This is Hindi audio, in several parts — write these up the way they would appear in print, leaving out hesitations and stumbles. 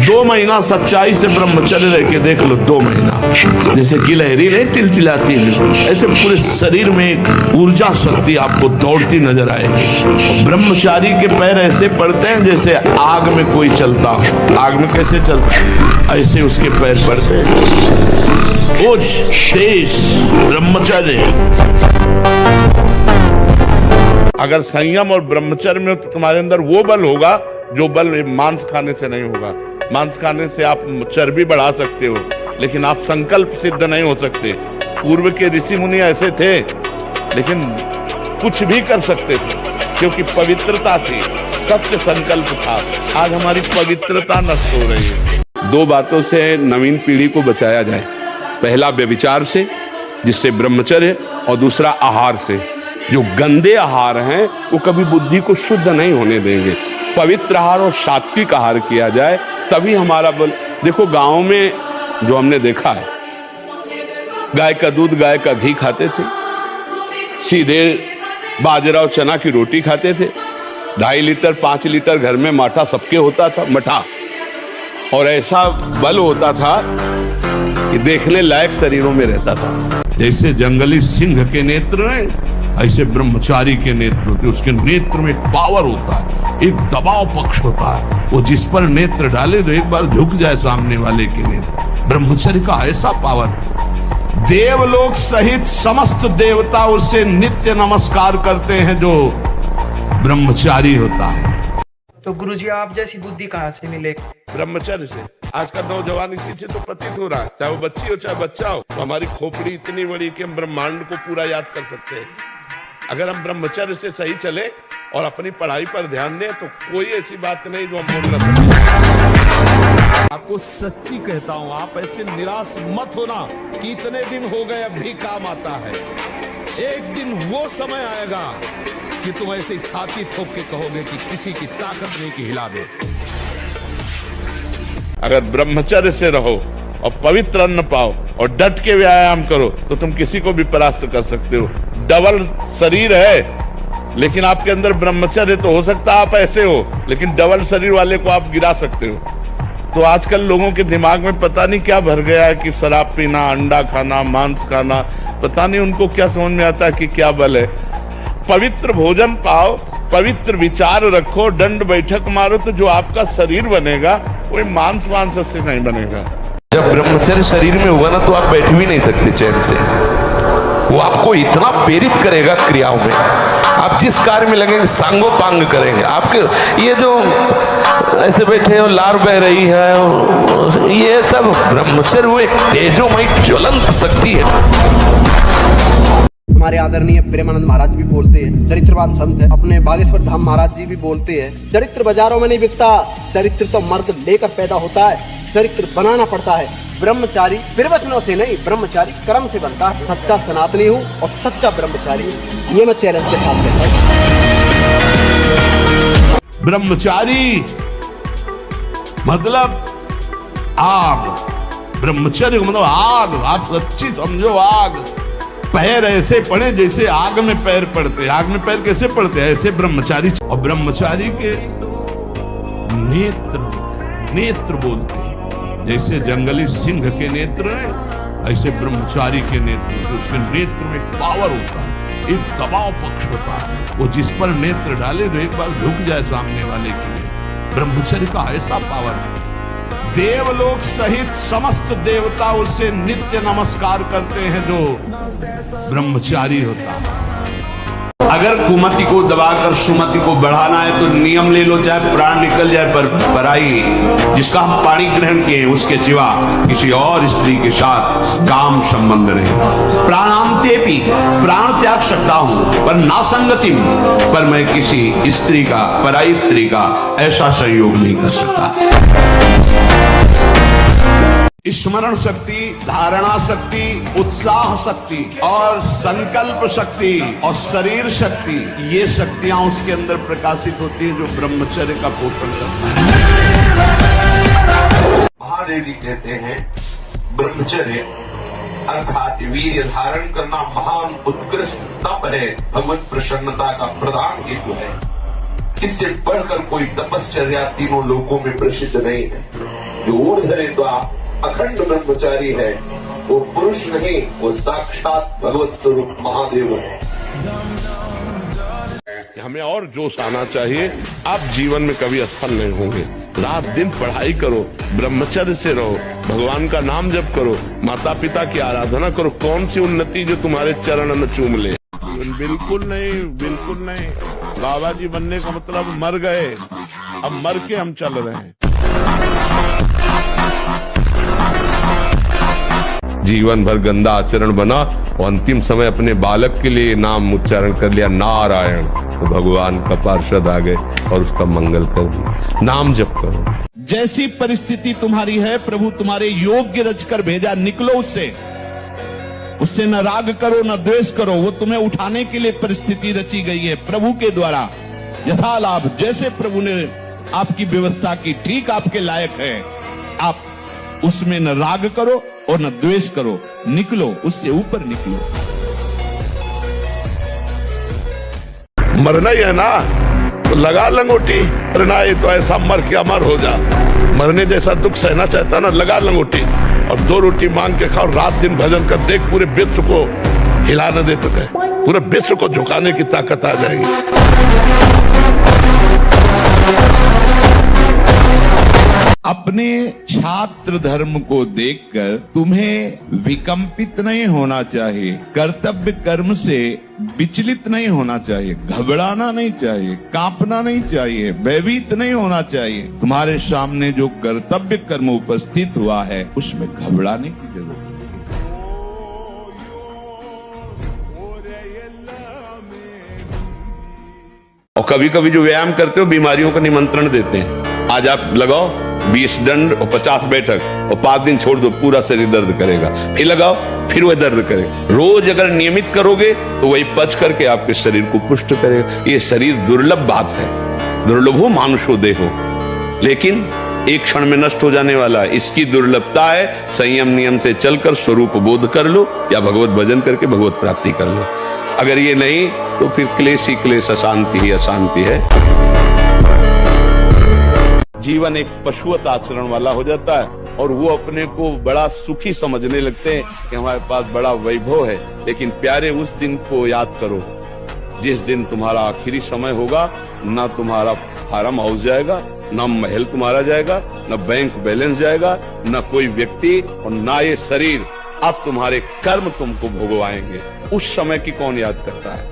2 महीना सच्चाई से ब्रह्मचर्य रह के देख लो, 2 महीना, जैसे गिलहरी नहीं टिलटिलाती है, ऐसे पूरे शरीर में एक ऊर्जा शक्ति आपको दौड़ती नजर आएगी। ब्रह्मचारी के पैर ऐसे पड़ते हैं जैसे आग में कोई चलता हो। आग में कैसे चलता है, ऐसे उसके पैर पड़ते हैं। ओज तेज ब्रह्मचर्य। अगर संयम और ब्रह्मचर्य में तो तुम्हारे अंदर वो बल होगा जो बल मांस खाने से नहीं होगा। मांस खाने से आप चर्बी बढ़ा सकते हो, लेकिन आप संकल्प सिद्ध नहीं हो सकते। पूर्व के ऋषि मुनि ऐसे थे, लेकिन कुछ भी कर सकते थे क्योंकि पवित्रता थी, सत्य संकल्प था। आज हमारी पवित्रता नष्ट हो रही है। 2 बातों से नवीन पीढ़ी को बचाया जाए। पहला व्यभिचार से, जिससे ब्रह्मचर्य, और दूसरा आहार से। जो गंदे आहार हैं वो कभी बुद्धि को शुद्ध नहीं होने देंगे। पवित्र आहार और सात्विक आहार किया जाए, तभी हमारा बल। देखो गांव में जो हमने देखा है, गाय का दूध, गाय का घी खाते थे, सीधे बाजरा और चना की रोटी खाते थे। 2.5 लीटर 5 लीटर घर में माठा सबके होता था, मठा, और ऐसा बल होता था कि देखने लायक शरीरों में रहता था। जैसे जंगली सिंह के नेत्र हैं, ऐसे ब्रह्मचारी के नेत्र होते। उसके नेत्र में एक पावर होता है, एक दबाव पक्ष होता है। वो जिस पर नेत्र डाले तो एक बार झुक जाए सामने वाले के नेत्र। ब्रह्मचर्य का ऐसा पावर, देवलोक सहित समस्त देवता उससे नित्य नमस्कार करते हैं जो ब्रह्मचारी होता है। तो गुरुजी आप जैसी बुद्धि कहाँ से मिले? ब्रह्मचर्य से। आज का नौजवान इसी से तो प्रतीत हो रहा है, चाहे वो बच्ची हो चाहे बच्चा हो। तो हमारी खोपड़ी इतनी बड़ी कि हम ब्रह्मांड को पूरा याद कर सकते हैं। अगर हम ब्रह्मचर्य से सही चले और अपनी पढ़ाई पर ध्यान दें तो कोई ऐसी बात नहीं जो हम बोल न सकें। आपको सच्ची कहता हूं, आप ऐसे निराश मत होना कि इतने दिन हो गए अब भी काम आता है। एक दिन वो समय आएगा कि तुम ऐसे छाती ठोक के कहोगे कि किसी की ताकत नहीं कि हिला दे। अगर ब्रह्मचर्य से रहो और पवित्र अन्न पाओ और डट के व्यायाम करो तो तुम किसी को भी परास्त कर सकते हो। डबल शरीर है, लेकिन आपके अंदर ब्रह्मचर्य तो हो सकता है आप ऐसे हो, लेकिन डबल शरीर वाले को आप गिरा सकते हो। तो आजकल लोगों के दिमाग में पता नहीं क्या भर गया है कि शराब पीना, अंडा खाना, मांस खाना, पता नहीं उनको क्या समझ में आता है कि क्या बल है। पवित्र भोजन पाओ, पवित्र विचार रखो, दंड बैठक मारो, तो जो आपका शरीर बनेगा वो मांस से नहीं बनेगा। जब ब्रह्मचर्य शरीर में होगा ना तो आप बैठ भी नहीं सकते चैन से। वो आपको इतना प्रेरित करेगा क्रियाओं में, आप जिस कार्य में लगेंगे सांगोपांग करेंगे। आपके ये जो ऐसे बैठे हो, लार बह रही है, ये सब ब्रह्मचर्य वो एक तेजोमयी ज्वलंत शक्ति है। हमारे आदरणीय प्रेमानंद महाराज भी बोलते हैं, चरित्रवान संत है। अपने बागेश्वर धाम महाराज जी भी बोलते हैं, चरित्र बाजारों में नहीं बिकता, चरित्र तो मर्द लेकर पैदा होता है, चरित्र बनाना पड़ता है। ब्रह्मचारी प्रवचनों से नहीं, ब्रह्मचारी कर्म से बनता है। सच्चा सनातनी हूँ और सच्चा ब्रह्मचारी हूँ, ये मैं चैलेंज के साथ कहता हूँ। ब्रह्मचारी मतलब आग, ब्रह्मचर्य मतलब आग। आप सच्ची समझो, आग। पैर ऐसे पड़े जैसे आग में पैर पड़ते। आग में पैर कैसे पड़ते हैं? ऐसे ब्रह्मचारी। और ब्रह्मचारी के नेत्र बोलते हैं, जैसे जंगली सिंह के नेत्र हैं, ऐसे ब्रह्मचारी के नेत्र। तो उसके नेत्र में एक पावर होता है, एक दबाव पक्ष होता है। वो जिस पर नेत्र डाले तो एक बार झुक जाए सामने वाले के लिए। ब्रह्मचर्य का ऐसा पावर है, देवलोक सहित समस्त देवता उससे नित्य नमस्कार करते हैं जो ब्रह्मचारी होता है। अगर कुमति को दबाकर सुमति को बढ़ाना है तो नियम ले लो, चाहे प्राण निकल जाए पर पराई जिसका हम पाणी ग्रहण किए उसके सिवा किसी और स्त्री के साथ काम संबंध रहे। प्राणांते भी प्राण त्याग सकता हूं पर ना संगति, पर मैं किसी स्त्री का, पराई स्त्री का ऐसा संयोग नहीं कर सकता। स्मरण शक्ति, धारणा शक्ति, उत्साह शक्ति और संकल्प शक्ति और शरीर शक्ति, ये शक्तियां उसके अंदर प्रकाशित होती है जो ब्रह्मचर्य का पोषण करता है। महादेव जी कहते हैं ब्रह्मचर्य अर्थात वीर्य धारण करना महान उत्कृष्ट तप है, भगवत प्रसन्नता का प्रधान हेतु है। इससे बढ़कर कोई तपश्चर्या तीनों लोकों में प्रसिद्ध नहीं है। जो ऊर्ध्वरेत्वा अखंड ब्रह्मचारी है वो पुरुष नहीं, वो साक्षात भगवत स्वरूप महादेव है। हमें और जोश आना चाहिए। आप जीवन में कभी असफल नहीं होंगे। रात दिन पढ़ाई करो, ब्रह्मचर्य से रहो, भगवान का नाम जप करो, माता पिता की आराधना करो। कौन सी उन्नति जो तुम्हारे चरण में चूम ले? बिल्कुल नहीं, बिल्कुल नहीं। बाबा जी बनने का मतलब मर गए, अब मर के हम चल रहे हैं। जीवन भर गंदा आचरण बना और अंतिम समय अपने बालक के लिए नाम उच्चारण कर लिया नारायण, तो भगवान का पार्षद आ गए और उसका मंगल कर दिया। नाम जप करो। जैसी परिस्थिति तुम्हारी है, प्रभु तुम्हारे योग्य रचकर भेजा, निकलो उससे न राग करो न द्वेष करो। वो तुम्हें उठाने के लिए परिस्थिति रची गई है प्रभु के द्वारा। यथा लाभ, जैसे प्रभु ने आपकी व्यवस्था की, ठीक आपके लायक है। आप उसमें न राग करो और न द्वेष करो, निकलो, उससे ऊपर निकलो। मरना ही है ना, तो लगा लंगोटी। मरना है तो ऐसा मर के अमर हो जा। मरने जैसा दुख सहना चाहता ना, लगा लंगोटी और 2 रोटी मांग के खाओ, रात दिन भजन कर। देख पूरे विश्व को हिला न दे तो कहे, पूरे विश्व को झुकाने की ताकत आ जाएगी। अपने छात्र धर्म को देखकर तुम्हें विकंपित नहीं होना चाहिए, कर्तव्य कर्म से विचलित नहीं होना चाहिए, घबराना नहीं चाहिए, कांपना नहीं चाहिए, भयभीत नहीं होना चाहिए। तुम्हारे सामने जो कर्तव्य कर्म उपस्थित हुआ है उसमें घबराने की जरूरत नहीं। और कभी कभी जो व्यायाम करते हो बीमारियों का निमंत्रण देते हैं। आज आप लगाओ 20 दंड और 50 बैठक और 5 दिन छोड़ दो, पूरा शरीर दर्द करेगा। फिर लगाओ, फिर वह दर्द करेगा। रोज अगर नियमित करोगे तो वही पच करके आपके शरीर को पुष्ट करेगा। ये शरीर दुर्लभ बात है, दुर्लभो मानुषो देहो, लेकिन एक क्षण में नष्ट हो जाने वाला है। इसकी दुर्लभता है संयम नियम से चलकर स्वरूप बोध कर लो या भगवत भजन करके भगवत प्राप्ति कर लो। अगर ये नहीं तो फिर क्लेश ही क्लेश, अशांति ही अशांति है। जीवन एक पशुवत आचरण वाला हो जाता है और वो अपने को बड़ा सुखी समझने लगते हैं कि हमारे पास बड़ा वैभव है। लेकिन प्यारे, उस दिन को याद करो जिस दिन तुम्हारा आखिरी समय होगा। ना तुम्हारा फार्म हाउस जाएगा, ना महल तुम्हारा जाएगा, ना बैंक बैलेंस जाएगा, ना कोई व्यक्ति और ना ये शरीर। अब तुम्हारे कर्म तुमको भोगवाएंगे। उस समय की कौन याद करता है?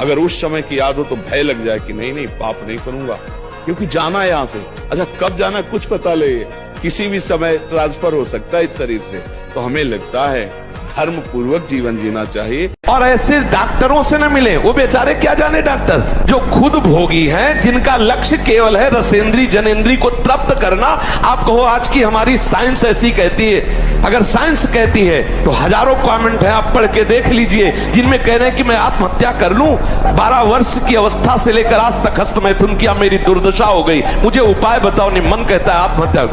अगर उस समय की याद हो तो भय लग जाए कि नहीं पाप नहीं करूंगा, क्योंकि जाना है यहां से। अच्छा, कब जाना कुछ पता ले, किसी भी समय ट्रांसफर हो सकता है इस शरीर से। तो हमें लगता है धर्म पूर्वक जीवन जीना चाहिए। और ऐसे डॉक्टरों से न मिले, वो बेचारे क्या जाने डॉक्टर, जो खुद भोगी हैं, जिनका लक्ष्य केवल है रसेंद्री जनेंद्री को तृप्त करना। आप कहो आज की हमारी साइंस ऐसी कहती है। अगर साइंस कहती है तो हजारों कमेंट है, आप पढ़ के देख लीजिए, जिनमें कह रहे हैं कि मैं आत्महत्या कर लूं। 12 वर्ष की अवस्था से लेकर आज तक हस्त मैथुन किया, मेरी दुर्दशा हो गई, मुझे उपाय बताओ। नहीं, मन कहता है आत्महत्या।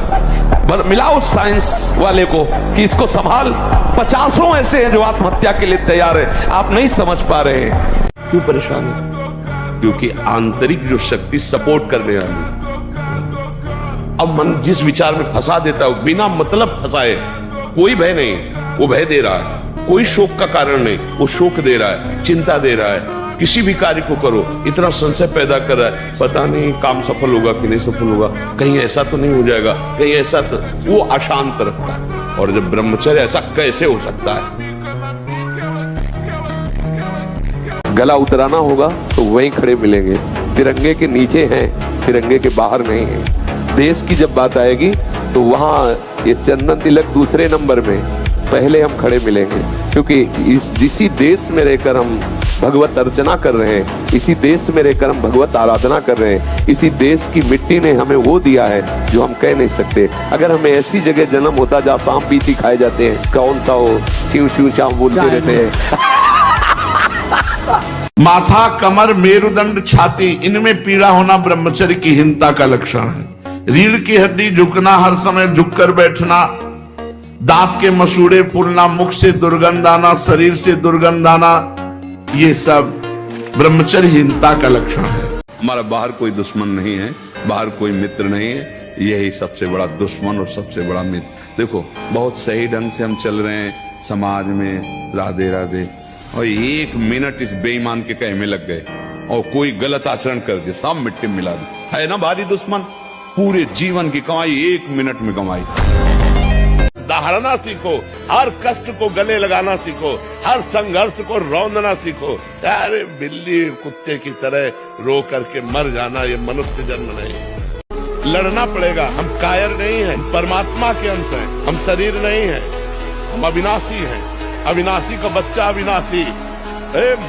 मिलाओ साइंस वाले को कि इसको संभाल। 50 ऐसे हैं जो आत्महत्या के लिए तैयार है। आप नहीं समझ पा रहे हैं। क्यों परेशान है? क्योंकि आंतरिक जो शक्ति सपोर्ट करने वाली, अब मन जिस विचार में फंसा देता है, बिना मतलब फंसाए, कोई भय नहीं, वो भय दे रहा है। कोई शोक का कारण नहीं, वो शोक दे रहा है, चिंता दे रहा है। किसी भी कार्य को करो, इतना संशय पैदा कर रहा है, पता नहीं काम सफल होगा कि नहीं सफल होगा, कहीं ऐसा तो नहीं हो जाएगा, कहीं ऐसा तो, वो अशांत रखता है। और जब ब्रह्मचर्य, ऐसा कैसे हो सकता है? गला उतराना होगा तो वहीं खड़े मिलेंगे, तिरंगे के नीचे हैं, तिरंगे के बाहर नहीं है। देश की जब बात आएगी तो वहां ये चंदन तिलक दूसरे नंबर में, पहले हम खड़े मिलेंगे। क्योंकि इसी देश में रहकर हम भगवत अर्चना कर रहे हैं, इसी देश में रहकर हम भगवत आराधना कर रहे हैं। इसी देश की मिट्टी ने हमें वो दिया है जो हम कह नहीं सकते। अगर हमें ऐसी जगह जन्म होता जहाँ सांप पीछे खाए जाते हैं, कौन सा हो, चिव चिव चाव बोलते रहते हैं। माथा, कमर, मेरुदंड, छाती, इनमें पीड़ा होना ब्रह्मचर्य की हीनता का लक्षण है। रीढ़ की हड्डी झुकना, हर समय झुककर बैठना, दांत के मसूड़े फूलना, मुख से दुर्गंध आना, शरीर से दुर्गंध आना, ये सब ब्रह्मचर्यहीनता का लक्षण है। हमारा बाहर कोई दुश्मन नहीं है, बाहर कोई मित्र नहीं है। यही सबसे बड़ा दुश्मन और सबसे बड़ा मित्र। देखो बहुत सही ढंग से हम चल रहे हैं समाज में, राधे राधे, और 1 मिनट इस बेईमान के कहे में लग गए और कोई गलत आचरण कर दे, सब मिट्टी में मिला दे। है ना भारी दुश्मन, पूरे जीवन की कमाई 1 मिनट में कमाई। दहाड़ना सीखो, हर कष्ट को गले लगाना सीखो, हर संघर्ष को रौंदना सीखो। अरे बिल्ली कुत्ते की तरह रो करके मर जाना ये मनुष्य जन्म नहीं। लड़ना पड़ेगा। हम कायर नहीं हैं, परमात्मा के अंश हैं, हम शरीर नहीं हैं, हम अविनाशी हैं। अविनाशी का बच्चा अविनाशी।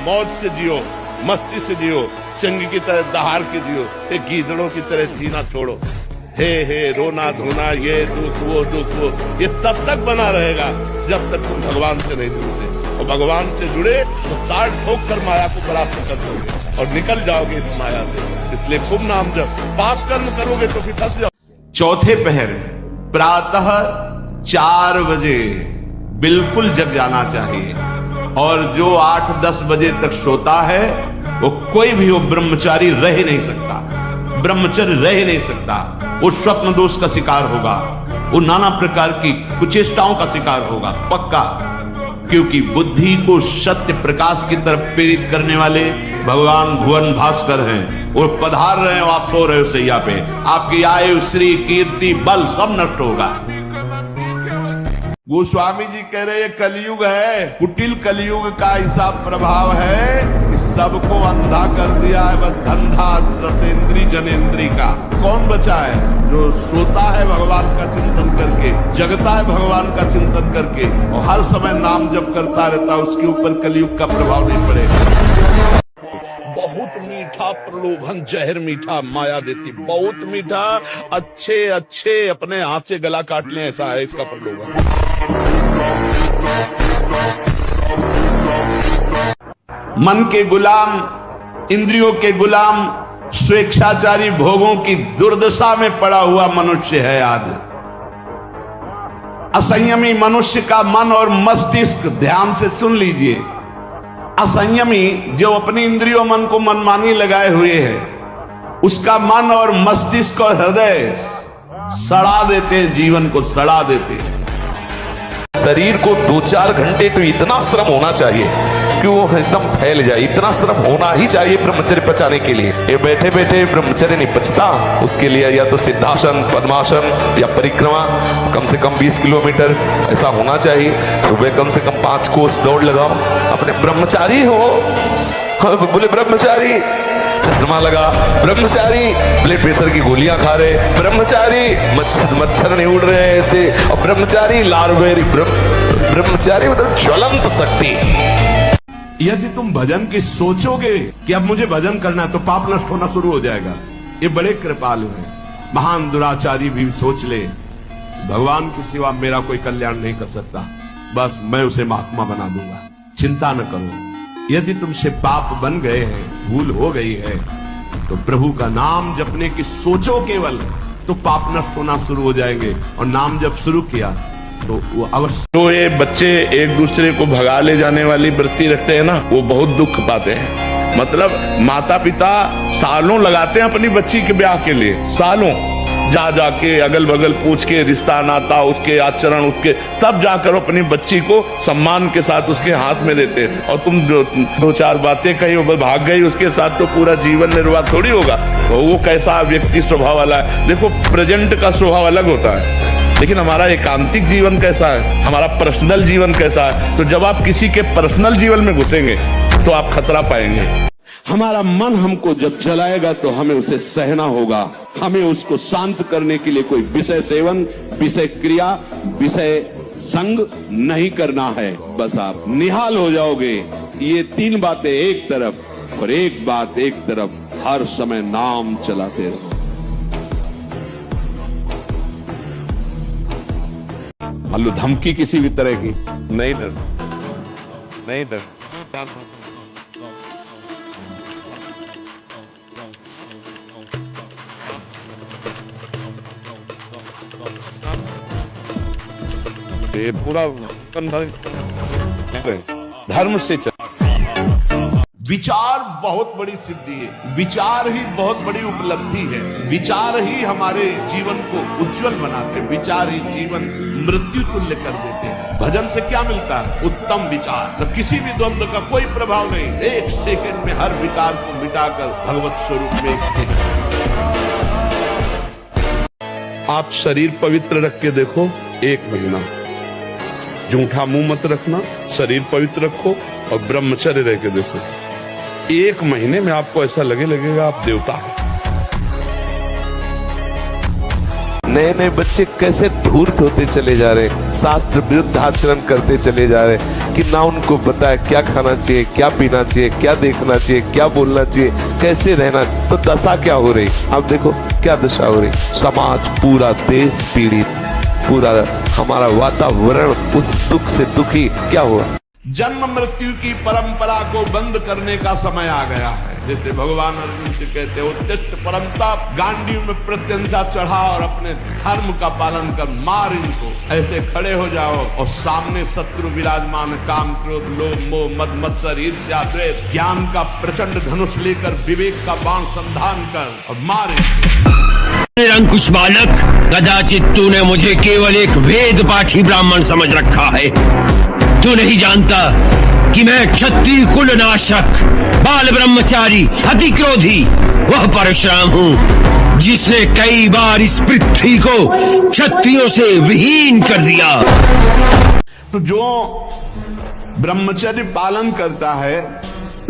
मौज से जियो, मस्ती से जियो, सिंह की तरह दहाड़ के जियो, गीदड़ों की तरह जीना छोड़ो। हे रोना धोना, ये दुख वो, ये तब तक बना रहेगा जब तक तुम भगवान से नहीं जुड़ते। और भगवान से जुड़े तो ताड़ ठोक कर माया को प्राप्त कर दोगे और निकल जाओगे इस माया से। इसलिए खूब नाम जप, पाप कर्म करोगे तो फिर फंस जाओ। चौथे पहर प्रातः 4 बजे बिल्कुल जग जाना चाहिए, और जो 8-10 बजे तक सोता है वो कोई भी हो ब्रह्मचारी रह नहीं सकता, ब्रह्मचर्य रह नहीं सकता। वो स्वप्न दोष का शिकार होगा, वो नाना प्रकार की कुचेष्टाओं का शिकार होगा पक्का, क्योंकि बुद्धि को सत्य प्रकाश की तरफ प्रेरित करने वाले भगवान भुवन भास्कर हैं। वो पधार रहे हो, आप सो रहे हो सैया पे, आपकी आयु श्री कीर्ति बल सब नष्ट होगा। गोस्वामी जी कह रहे हैं कलयुग है, कुटिल कलयुग का ऐसा प्रभाव है कि सबको अंधा कर दिया है। वह धंधा दशेंद्री जनेन्द्री का कौन बचा है? जो सोता है भगवान का चिंतन करके, जगता है भगवान का चिंतन करके और हर समय नाम जप करता रहता, उसके ऊपर कलयुग का प्रभाव नहीं पड़ेगा। बहुत मीठा प्रलोभन जहर मीठा माया देती, बहुत मीठा, अच्छे अपने हाथ से गला काट ले, ऐसा है इसका प्रलोभन। मन के गुलाम, इंद्रियों के गुलाम, स्वेच्छाचारी भोगों की दुर्दशा में पड़ा हुआ मनुष्य है आज। असंयमी मनुष्य का मन और मस्तिष्क, ध्यान से सुन लीजिए, असंयमी जो अपनी इंद्रियों मन को मनमानी लगाए हुए है, उसका मन और मस्तिष्क और हृदय सड़ा देते हैं, जीवन को सड़ा देते हैं। शरीर को 2-4 घंटे तो इतना श्रम होना चाहिए कि वो एकदम फैल जाए, इतना श्रम होना ही चाहिए ब्रह्मचर्य पचाने के लिए। ये बैठे बैठे ब्रह्मचर्य नहीं पचता, उसके लिए या तो सिद्धासन, पद्मासन या परिक्रमा कम से कम 20 किलोमीटर ऐसा होना चाहिए। सुबह कम से कम 5 कोस दौड़ लगाओ। अपने ब्रह्मचारी हो, बोले ब्रह्मचारी चश्मा लगा, ब्रह्मचारी ब्लड प्रेशर की गोलियां खा रहे, ब्रह्मचारी मच्छर नहीं उड़ रहे ऐसे, और ब्रह्मचारी लारवेरी, ब्रह्मचारी मतलब ज्वलंत शक्ति। यदि तुम भजन की सोचोगे कि अब मुझे भजन करना है तो पाप नष्ट होना शुरू हो जाएगा। ये बड़े कृपालु हैं, महान दुराचारी भी सोच ले भगवान की सिवा मेरा कोई कल्याण नहीं कर सकता, बस मैं उसे महात्मा बना दूंगा, चिंता न करो। यदि तुमसे पाप बन गए हैं, भूल हो गई है, तो प्रभु का नाम जपने की सोचो केवल, तो पाप नष्ट होना शुरू हो जाएंगे। और नाम जब शुरू किया तो वो अवश्य। तो ये बच्चे एक दूसरे को भगा ले जाने वाली वृत्ति रखते हैं ना, वो बहुत दुख पाते हैं। मतलब माता पिता सालों लगाते हैं अपनी बच्ची के ब्याह के लिए, सालों जा जाके अगल बगल पूछ के रिश्ता नाता, उसके आचरण, उसके तब जाकर अपनी बच्ची को सम्मान के साथ उसके हाथ में देते। और तुम 2-4 बातें कही वो भाग गई, उसके साथ तो पूरा जीवन निर्वाह थोड़ी होगा। तो वो कैसा व्यक्ति स्वभाव वाला है? देखो प्रेजेंट का स्वभाव अलग होता है, लेकिन हमारा एकांतिक जीवन कैसा है, हमारा पर्सनल जीवन कैसा है। तो जब आप किसी के पर्सनल जीवन में घुसेंगे तो आप खतरा पाएंगे। हमारा मन हमको जब चलाएगा तो हमें उसे सहना होगा, हमें उसको शांत करने के लिए कोई विषय सेवन, विषय क्रिया, विषय संग नहीं करना है। बस आप निहाल हो जाओगे। ये 3 बातें एक तरफ और एक बात एक तरफ, हर समय नाम चलाते रहो। मान लो धमकी किसी भी तरह की, नहीं डर, नहीं डर, ये पूरा धर्म से चल। विचार बहुत बड़ी सिद्धि है, विचार ही बहुत बड़ी उपलब्धि है, विचार ही हमारे जीवन को उज्जवल बनाते हैं, विचार ही जीवन मृत्यु तुल्य कर देते हैं। भजन से क्या मिलता है? उत्तम विचार, तो किसी भी द्वंद्व का कोई प्रभाव नहीं, एक सेकंड में हर विकार को मिटाकर भगवत स्वरूप में स्थित। आप शरीर पवित्र रख के देखो, 1 महीना झूठा मुंह मत रखना, शरीर पवित्र रखो और ब्रह्मचर्य रह के देखो, 1 महीने में आपको ऐसा लगेगा आप देवता हैं। नए नए बच्चे कैसे धूर्त होते चले जा रहे, शास्त्र विरुद्ध आचरण करते चले जा रहे कि ना उनको पता है क्या खाना चाहिए, क्या पीना चाहिए, क्या देखना चाहिए, क्या बोलना चाहिए, कैसे रहना। तो दशा क्या हो रही, आप देखो क्या दशा हो रही। समाज, पूरा देश पीड़ित, पूरा हमारा वातावरण उस दुख से दुखी। क्या हुआ? जन्म मृत्यु की परंपरा को बंद करने का समय आ गया है। जैसे भगवान अर्जुन से कहते हो, उत्तिष्ठ परंतप, गांडीव में प्रत्यंचा चढ़ा और अपने धर्म का पालन कर, मार इनको। ऐसे खड़े हो जाओ और सामने शत्रु विराजमान, काम, क्रोध, लोभ, मोह, मद, मत्सर, ईर्ष्या, द्वेष, ज्ञान का प्रचंड धनुष लेकर विवेक का बाण संधान कर और मार इनको। निरंकुश बालक, कदाचित तूने मुझे केवल एक वेद पाठी ब्राह्मण समझ रखा है। तू नहीं जानता कि मैं क्षत्रिय कुल नाशक, बाल ब्रह्मचारी, अति क्रोधी वह परशुराम हूँ जिसने कई बार इस पृथ्वी को क्षत्रियों से विहीन कर दिया। तो जो ब्रह्मचर्य पालन करता है,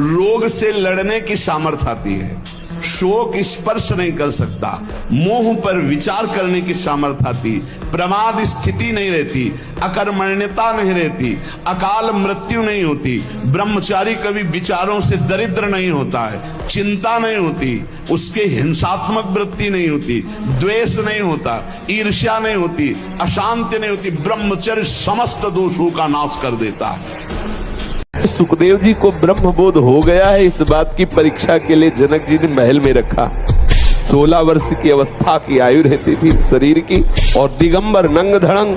रोग से लड़ने की सामर्थ्य आती है, शोक स्पर्श नहीं कर सकता, मोह पर विचार करने की सामर्थ्य आती, प्रमाद स्थिति नहीं रहती, अकर्मण्यता नहीं रहती, अकाल मृत्यु नहीं होती, ब्रह्मचारी कभी विचारों से दरिद्र नहीं होता है, चिंता नहीं होती, उसके हिंसात्मक वृत्ति नहीं होती, द्वेष नहीं होता, ईर्ष्या नहीं होती, अशांति नहीं होती। ब्रह्मचर्य समस्त दोषों का नाश कर देता है। सुखदेव जी को ब्रह्मबोध हो गया है, इस बात की परीक्षा के लिए जनक जी ने महल में रखा। 16 वर्ष की अवस्था की आयु रहती थी शरीर की, और दिगंबर नंग धड़ंग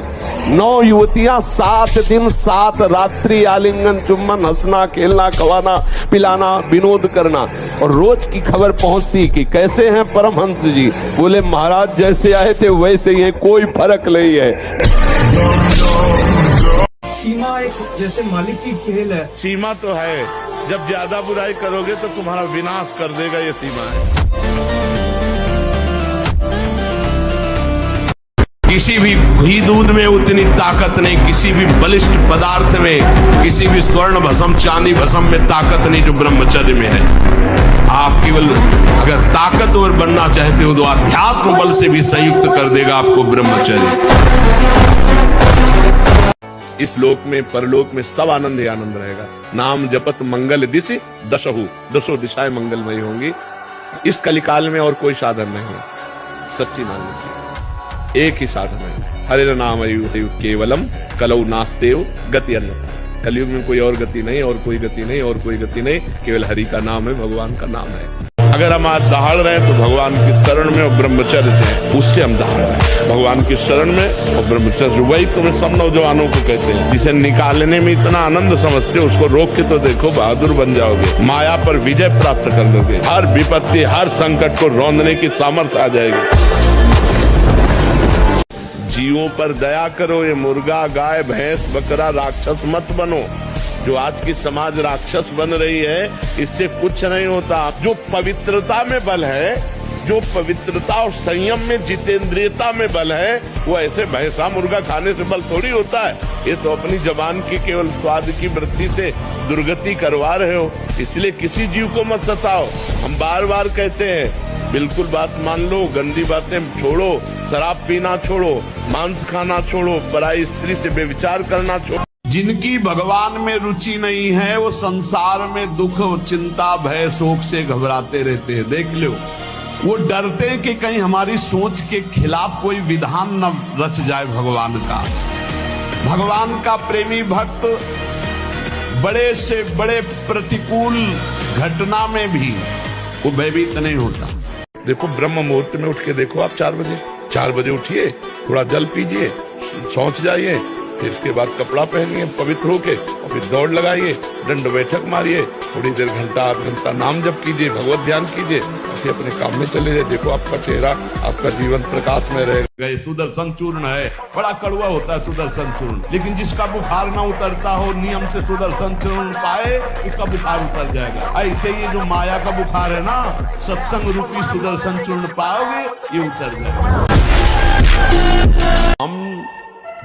9 युवतियां 7 दिन 7 रात्रि आलिंगन, चुम्बन, हंसना, खेलना, खवाना, पिलाना, विनोद करना। और रोज की खबर पहुंचती कि कैसे हैं परमहंस जी। बोले महाराज जैसे आए थे वैसे ही हैं, कोई फर्क नहीं है। सीमा एक जैसे मालिक की खेल है। सीमा तो है, जब ज्यादा बुराई करोगे तो तुम्हारा विनाश कर देगा, ये सीमा है। किसी भी घी दूध में उतनी ताकत नहीं, किसी भी बलिष्ठ पदार्थ में, किसी भी स्वर्ण भस्म, चांदी भस्म में ताकत नहीं जो ब्रह्मचर्य में है। आप केवल अगर ताकतवर बनना चाहते हो तो अध्यात्म बल से भी संयुक्त कर देगा आपको ब्रह्मचर्य। इस लोक में परलोक में सब आनंद ही आनंद रहेगा। नाम जपत मंगल दिशि दशहु, 10 दिशाएं मंगलमयी होंगी। इस कलिकाल में और कोई साधन नहीं है, सच्ची मान लीजिए, एक ही साधन है, हरे नाम केवलम कलौ नास्तेव गति अन्यथा। कलयुग में कोई और गति नहीं, और कोई गति नहीं, और कोई गति नहीं, केवल हरि का नाम है, भगवान का नाम है। अगर हम आज दहाड़ रहे हैं तो भगवान की शरण में और ब्रह्मचर्य से, उससे हम दहाड़ रहे हैं, भगवान की शरण में और ब्रह्मचर्य। वही तुम्हें सब नौजवानों को कहते हैं, जिसे निकालने में इतना आनंद समझते हो, उसको रोक के तो देखो, बहादुर बन जाओगे, माया पर विजय प्राप्त कर लोगे, हर विपत्ति, हर संकट को रौंदने की सामर्थ्य आ जाएगी। जीवों पर दया करो, ये मुर्गा, गाय, भैंस, बकरा राक्षस मत बनो। जो आज की समाज राक्षस बन रही है, इससे कुछ नहीं होता। जो पवित्रता में बल है, जो पवित्रता और संयम में, जितेंद्रियता में बल है, वो ऐसे भैंसा मुर्गा खाने से बल थोड़ी होता है। ये तो अपनी जबान की केवल स्वाद की वृत्ति से दुर्गति करवा रहे हो। इसलिए किसी जीव को मत सताओ। हम बार बार कहते हैं, बिल्कुल बात मान लो, गंदी बातें छोड़ो, शराब पीना छोड़ो, मांस खाना छोड़ो, पराई स्त्री से बेविचार करना छोड़ो। जिनकी भगवान में रुचि नहीं है, वो संसार में दुख, चिंता, भय, शोक से घबराते रहते हैं। देख लो, वो डरते हैं कि कहीं हमारी सोच के खिलाफ कोई विधान न रच जाए भगवान का। भगवान का प्रेमी भक्त बड़े से बड़े प्रतिकूल घटना में भी वो भयभीत नहीं होता। देखो ब्रह्म मुहूर्त में उठ के देखो, आप 4 बजे उठिए, थोड़ा जल पीजिए, शौच जाइए, फिर इसके बाद कपड़ा पहनिए पवित्र होके, और फिर दौड़ लगाइए, दंड बैठक मारिए, थोड़ी देर घंटा आध घंटा नाम जप कीजिए, भगवत ध्यान कीजिए, फिर अपने काम में चले जाए। देखो आपका चेहरा, आपका जीवन प्रकाश में रहेगा। गए सुदर्शन चूर्ण है, बड़ा कड़वा होता है सुदर्शन चूर्ण, लेकिन जिसका बुखार ना उतरता हो, नियम से सुदर्शन चूर्ण पाए, उसका बुखार उतर जाएगा। ऐसे ये जो माया का बुखार है ना, सत्संग रूपी सुदर्शन चूर्ण पाओगे, ये उतर जाएगा। हम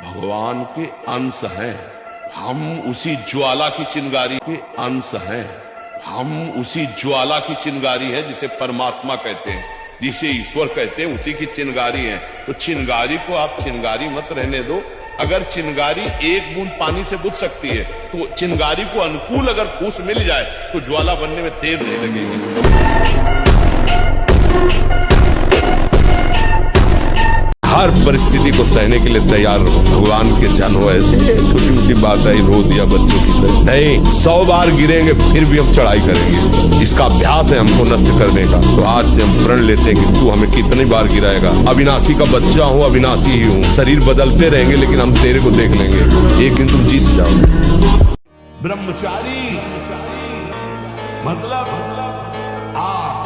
भगवान के अंश हैं, हम उसी ज्वाला की चिंगारी के अंश हैं, हम उसी ज्वाला की चिंगारी है जिसे परमात्मा कहते हैं, जिसे ईश्वर कहते हैं, उसी की चिंगारी है। तो चिंगारी को आप चिंगारी मत रहने दो। अगर चिंगारी एक बूंद पानी से बुझ सकती है, तो चिंगारी को अनुकूल अगर फूस मिल जाए तो ज्वाला बनने में देर नहीं लगेगी। हर परिस्थिति को सहने के लिए तैयार रहो, भगवान के जन हो। ऐसे छोटी मोटी बात है, रो दिया बच्चों की तरह नहीं, 100 बार गिरेंगे फिर भी हम चढ़ाई करेंगे। इसका अभ्यास है हमको नष्ट करने का। तो आज से हम प्रण लेते हैं कि तू हमें कितनी बार गिराएगा। अविनाशी का बच्चा हूँ, अविनाशी ही हूँ। शरीर बदलते रहेंगे लेकिन हम तेरे को देख लेंगे, एक दिन तुम जीत जाओगे। ब्रह्मचारी मतलब आग,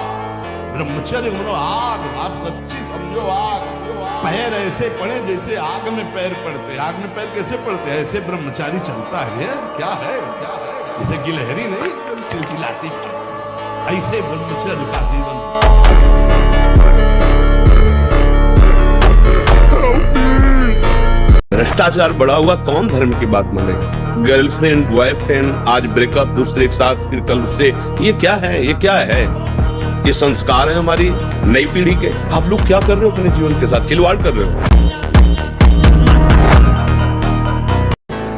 ब्रह्मचर्य मतलब आग, आप सच्ची समझो आग। पैर ऐसे पड़े जैसे आग में पैर पड़ते। आग में पैर कैसे पड़ते हैं? ऐसे ब्रह्मचारी चलता है। क्या है जैसे गिलहरी नहीं चिलचिलाती, ऐसे ब्रह्मचर्य का जीवन। भ्रष्टाचार बढ़ा हुआ, कौन धर्म की बात मानेगा? गर्लफ्रेंड बॉयफ्रेंड, आज ब्रेकअप, दूसरे के साथ, फिर कल उससे। ये क्या है? ये क्या है? ये संस्कार है हमारी नई पीढ़ी के। आप लोग क्या कर रहे हो अपने जीवन के साथ? खिलवाड़ कर रहे हो।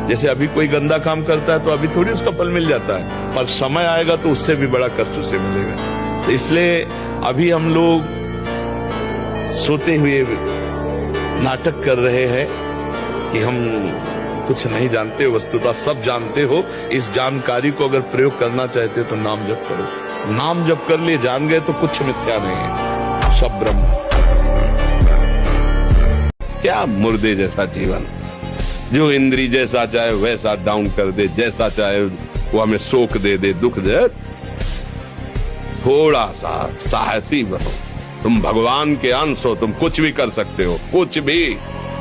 जैसे अभी कोई गंदा काम करता है तो अभी थोड़ी उसका फल मिल जाता है, पर समय आएगा तो उससे भी बड़ा कष्ट उसे मिलेगा। तो इसलिए अभी हम लोग सोते हुए नाटक कर रहे हैं कि हम कुछ नहीं जानते, वस्तुतः सब जानते हो। इस जानकारी को अगर प्रयोग करना चाहते हो तो नाम जप करो। नाम जप कर लिए जान गए तो कुछ मिथ्या नहीं है, सब ब्रह्म। क्या मुर्दे जैसा जीवन, जो इंद्री जैसा चाहे वैसा डाउन कर दे, जैसा चाहे वो हमें शोक दे दे, दुख दे। थोड़ा सा साहसी बनो। तुम भगवान के अंश हो, तुम कुछ भी कर सकते हो, कुछ भी।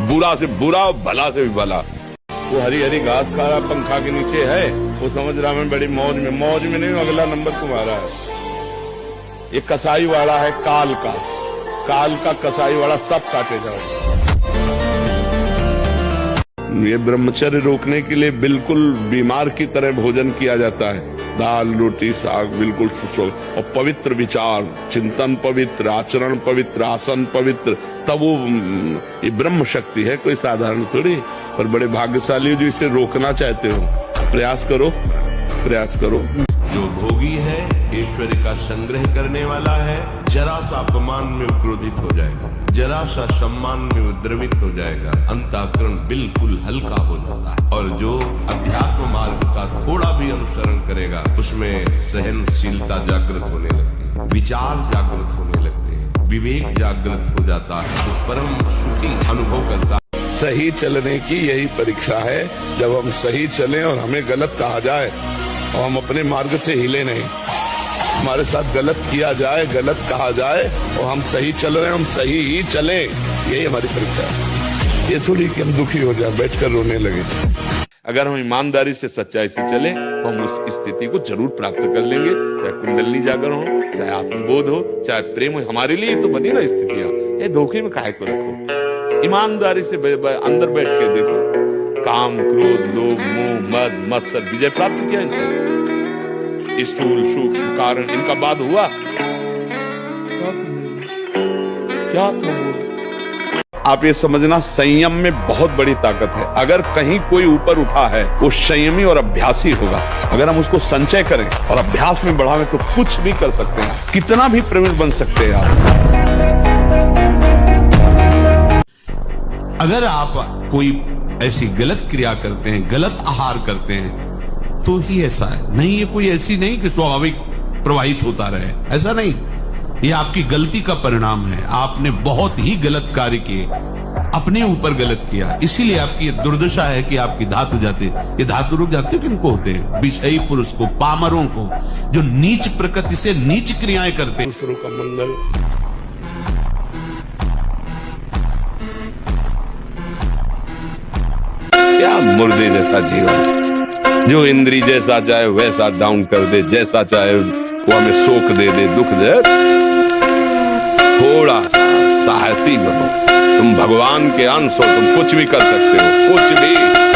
बुरा से बुरा, भला से भी भला। वो हरी हरी घास खा रहा पंखा के नीचे है, वो समझ रहा मैं बड़ी मौज में नहीं, अगला नंबर तुम्हारा है। ये कसाई वाला है काल का कसाई वाला, सब काटे जाओ। ये ब्रह्मचर्य रोकने के लिए बिल्कुल बीमार की तरह भोजन किया जाता है, दाल रोटी साग बिल्कुल और पवित्र विचार, चिंतन पवित्र, आचरण पवित्र, आसन पवित्र, तब वो ये ब्रह्म शक्ति है, कोई साधारण थोड़ी। पर बड़े भाग्यशाली जो इसे रोकना चाहते हो, प्रयास करो। जो भोगी है, ऐश्वर्य का संग्रह करने वाला है, जरा सा अपमान में क्रोधित हो जाएगा, जरा सा सम्मान में उद्रवित हो जाएगा, अंतःकरण बिल्कुल हल्का हो जाता है। और जो अध्यात्म मार्ग का थोड़ा भी अनुसरण करेगा, उसमें सहनशीलता जागृत होने लगती है, विचार जागृत होने लगते हैं, विवेक जागृत हो जाता है, तो परम सुखी अनुभव करता है। सही चलने की यही परीक्षा है। जब हम सही चलें और हमें गलत कहा जाए और हम अपने मार्ग से हिले नहीं, हमारे साथ गलत किया जाए, गलत कहा जाए और हम सही चल रहे हैं, हम सही ही चलें, यही हमारी परीक्षा है। ये थोड़ी कि हम दुखी हो जाए, बैठकर रोने लगे। अगर हम ईमानदारी से, सच्चाई से चले तो हम उस स्थिति को जरूर प्राप्त कर लेंगे। चाहे कुंडली जागरण हो, चाहे आत्मबोध हो, चाहे प्रेम हो, हमारे लिए तो बनी ना स्थितियां। ये धोखे में काहे को रखो, ईमानदारी से अंदर बैठ के देखो। काम क्रोध लोभ मोह मद मत्सर विजय प्राप्त किया इनका, स्थूल सूक्ष्म कारण इनका बाद हुआ क्या आत्मबोध। आप ये समझना, संयम में बहुत बड़ी ताकत है। अगर कहीं कोई ऊपर उठा है, वो संयमी और अभ्यासी होगा। अगर हम उसको संचय करें और अभ्यास में बढ़ावें तो कुछ भी कर सकते हैं, कितना भी प्रवीण बन सकते हैं आप। अगर आप कोई ऐसी गलत क्रिया करते हैं, गलत आहार करते हैं, तो ही ऐसा है। नहीं, ये कोई ऐसी नहीं कि स्वाभाविक प्रवाहित होता रहे, ऐसा नहीं। ये आपकी गलती का परिणाम है। आपने बहुत ही गलत कार्य किए, अपने ऊपर गलत किया, इसीलिए आपकी ये दुर्दशा है कि आपकी धातु जाते। ये धातु रुक जाते किनको होते हैं? विषयी पुरुष को, पामरों को, जो नीच प्रकृति से नीच क्रियाएं करते। दूसरों का मंगल। क्या मुर्दे जैसा जीवन, जो इंद्री जैसा चाहे वैसा डाउन कर दे, जैसा चाहे वो हमें शोक दे दे, दुख दे। थोड़ा सा साहसी बनो, तुम भगवान के अंश हो, तुम कुछ भी कर सकते हो, कुछ भी।